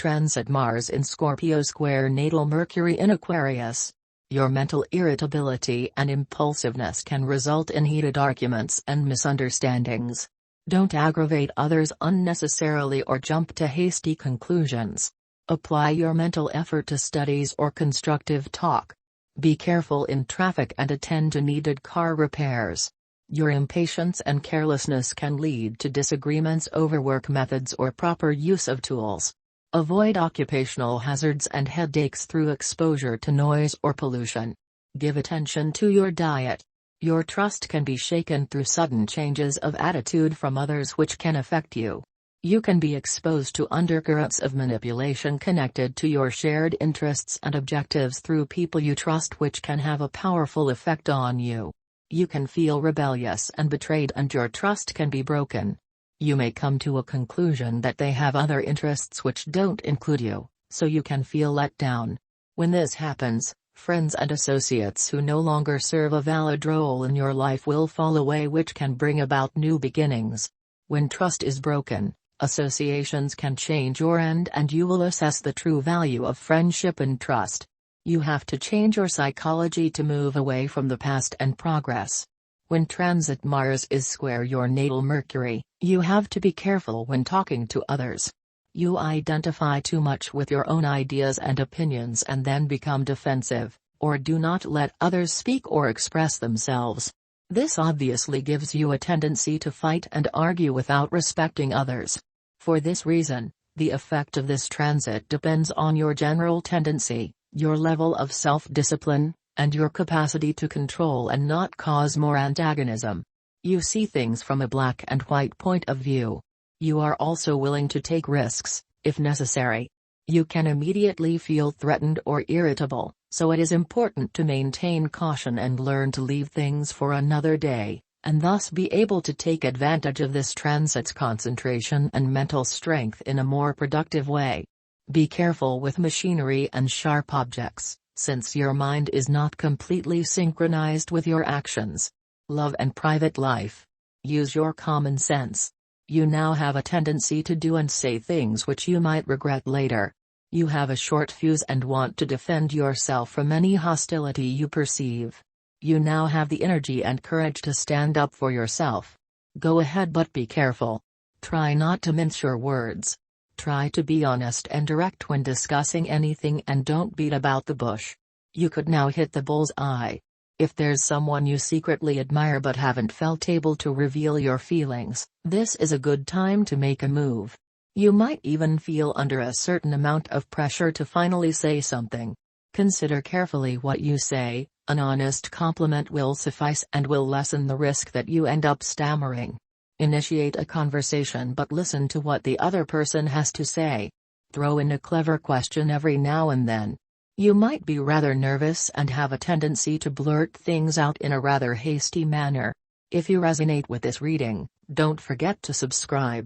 Transit Mars in Scorpio square natal Mercury in Aquarius. Your mental irritability and impulsiveness can result in heated arguments and misunderstandings. Don't aggravate others unnecessarily or jump to hasty conclusions. Apply your mental effort to studies or constructive talk. Be careful in traffic and attend to needed car repairs. Your impatience and carelessness can lead to disagreements over work methods or proper use of tools. Avoid occupational hazards and headaches through exposure to noise or pollution. Give attention to your diet. Your trust can be shaken through sudden changes of attitude from others which can affect you. You can be exposed to undercurrents of manipulation connected to your shared interests and objectives through people you trust, which can have a powerful effect on you. You can feel rebellious and betrayed, and your trust can be broken. You may come to a conclusion that they have other interests which don't include you, so you can feel let down. When this happens, friends and associates who no longer serve a valid role in your life will fall away, which can bring about new beginnings. When trust is broken, associations can change your end and you will assess the true value of friendship and trust. You have to change your psychology to move away from the past and progress. When transit Mars is square your natal Mercury, you have to be careful when talking to others. You identify too much with your own ideas and opinions and then become defensive, or do not let others speak or express themselves. This obviously gives you a tendency to fight and argue without respecting others. For this reason, the effect of this transit depends on your general tendency, your level of self-discipline, and your capacity to control and not cause more antagonism. You see things from a black and white point of view. You are also willing to take risks, if necessary. You can immediately feel threatened or irritable, so it is important to maintain caution and learn to leave things for another day, and thus be able to take advantage of this transit's concentration and mental strength in a more productive way. Be careful with machinery and sharp objects, since your mind is not completely synchronized with your actions. Love and private life. Use your common sense. You now have a tendency to do and say things which you might regret later. You have a short fuse and want to defend yourself from any hostility you perceive. You now have the energy and courage to stand up for yourself. Go ahead, but be careful. Try not to mince your words. Try to be honest and direct when discussing anything and don't beat about the bush. You could now hit the bull's eye. If there's someone you secretly admire but haven't felt able to reveal your feelings, this is a good time to make a move. You might even feel under a certain amount of pressure to finally say something. Consider carefully what you say. An honest compliment will suffice and will lessen the risk that you end up stammering. Initiate a conversation but listen to what the other person has to say. Throw in a clever question every now and then. You might be rather nervous and have a tendency to blurt things out in a rather hasty manner. If you resonate with this reading, don't forget to subscribe.